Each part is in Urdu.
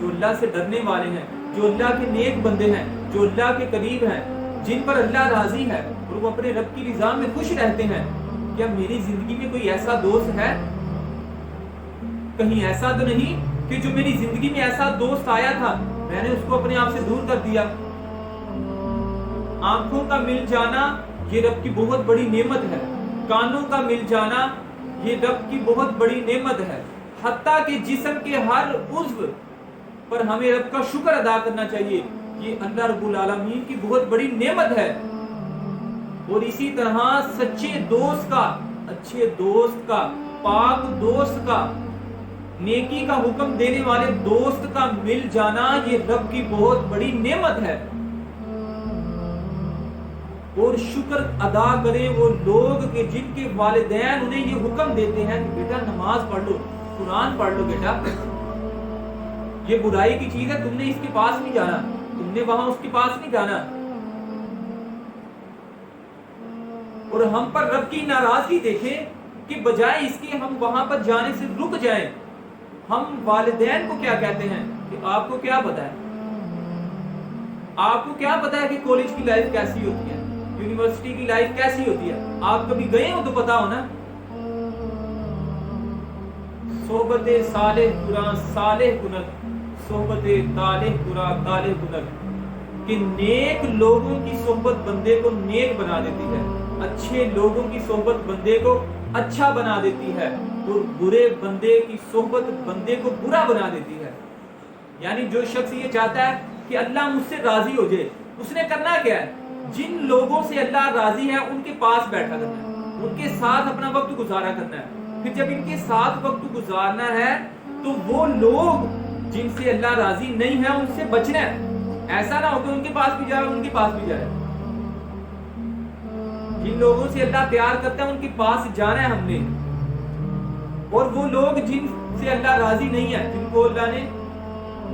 جو اللہ سے ڈرنے والے ہیں، جو اللہ کے نیک بندے ہیں، جو اللہ کے قریب ہیں، جن پر اللہ راضی ہے اور وہ اپنے رب کی رضا میں خوش رہتے ہیں، کیا میری زندگی میں کوئی ایسا دوست ہے؟ کہیں ایسا تو نہیں کہ جو میری زندگی میں ایسا دوست آیا تھا میں نے اس کو اپنے آپ سے دور کر دیا۔ آنکھوں کا مل جانا یہ رب کی بہت بڑی نعمت ہے، کانوں کا مل جانا یہ رب کی بہت بڑی نعمت ہے، حتیٰ کہ جسم کے ہر عضو پر ہمیں رب کا شکر ادا کرنا چاہیے، یہ اللہ رب العالمین کی بہت بڑی نعمت ہے۔ اور اسی طرح سچے دوست کا، اچھے دوست کا، پاک دوست کا، نیکی کا حکم دینے والے دوست کا مل جانا یہ رب کی بہت بڑی نعمت ہے۔ اور شکر ادا کریں وہ لوگ کہ جن کے والدین انہیں یہ حکم دیتے ہیں کہ بیٹا نماز پڑھ لو، قرآن پڑھ لو، بیٹا یہ برائی کی چیز ہے، تم نے اس کے پاس نہیں جانا، تم نے وہاں اس کے پاس نہیں جانا۔ اور ہم پر رب کی ناراضگی دیکھیں کہ بجائے اس کے ہم وہاں پر جانے سے رک جائیں، ہم والدین کو کیا کہتے ہیں کہ آپ کو کیا پتا ہے، آپ کو کیا پتا ہے کہ کالج کی لائف کیسی ہوتی ہے، یونیورسٹی کی لائف کیسی ہوتی ہے، آپ کبھی گئے ہو تو پتا ہو نا۔ صحبت صالح برا صالح کنک، صحبت طالح برا طالح کنک، کہ نیک لوگوں کی صحبت بندے کو نیک بنا دیتی ہے، اچھے لوگوں کی صحبت بندے کو اچھا بنا دیتی ہے، اور برے بندے کی صحبت بندے کو برا بنا دیتی ہے۔ یعنی جو شخص یہ چاہتا ہے کہ اللہ مجھ سے راضی ہو جائے، اس نے کرنا کیا ہے؟ جن لوگوں سے اللہ راضی ہے ان کے پاس بیٹھا کرنا ہے، ان کے ساتھ اپنا وقت گزارا کرنا ہے۔ پھر جب ان کے ساتھ وقت گزارنا ہے تو وہ لوگ جن سے اللہ راضی نہیں ہے ان سے بچنا ہے، ایسا نہ ہو کہ ان کے پاس بھی جائے ان کے پاس بھی جائے۔ جن لوگوں سے اللہ پیار کرتا ہے ان کے پاس جانا ہے ہم نے، اور وہ لوگ جن سے اللہ راضی نہیں ہے، جن کو اللہ نے،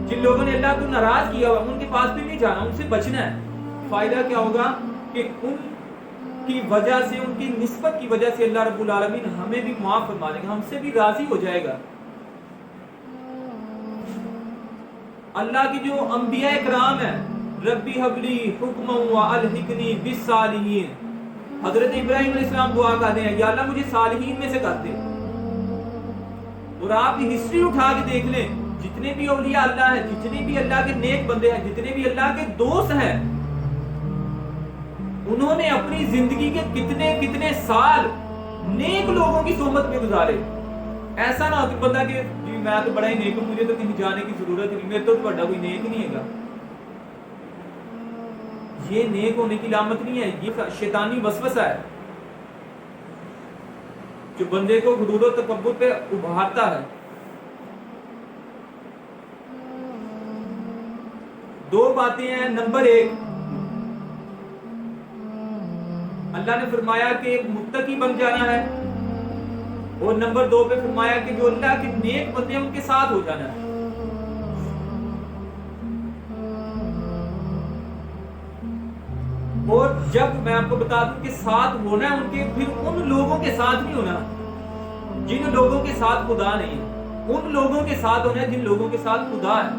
جن لوگوں نے اللہ کو ناراض کیا ہوا ان کے پاس بھی نہیں جانا، ان سے بچنا ہے۔ فائدہ کیا ہوگا کہ ان کی وجہ سے، ان کی نسبت کی وجہ سے اللہ رب العالمین ہمیں بھی معاف فرما دے گا، ہم سے بھی راضی ہو جائے گا۔ اللہ کی جو انبیاء کرام ہیں، ربی حبلی حکم و الحقنی بالصالحین، حضرت ابراہیم علیہ السلام دعا کرتے ہیں یا اللہ مجھے صالحین میں سے کر دے۔ اور آپ ہسٹری اٹھا کے دیکھ لیں، جتنے بھی اولیاء اللہ ہیں، جتنے بھی اللہ کے نیک بندے ہیں، جتنے بھی اللہ کے دوست ہیں، انہوں نے اپنی زندگی کے کتنے سال نیک لوگوں کی صحبت میں گزارے۔ ایسا نہ ہو کہ بندہ کہ میں تو بڑا ہی نیک ہوں، مجھے تو کہیں جانے کی ضرورت نہیں، میرے تو بڑا کوئی نیک نہیں ہے گا۔ یہ نیک ہونے کی علامت نہیں ہے، یہ شیطانی وسوسہ ہے جو بندے کو غرور و تکبر پہ ابھارتا ہے۔ دو باتیں ہیں۔ نمبر ایک، اللہ نے فرمایا کہ ایک متقی بن جانا ہے، اور نمبر دو پہ فرمایا کہ جو اللہ کے نیک بندے ہیں ان کے ساتھ ہو جانا ہے۔ اور جب میں آپ کو بتا دوں کہ ساتھ ہونا ہے ان کے، پھر ان لوگوں کے ساتھ نہیں ہونا جن لوگوں کے ساتھ خدا نہیں ہے، ان لوگوں کے ساتھ ہونا ہے جن لوگوں کے ساتھ خدا ہے۔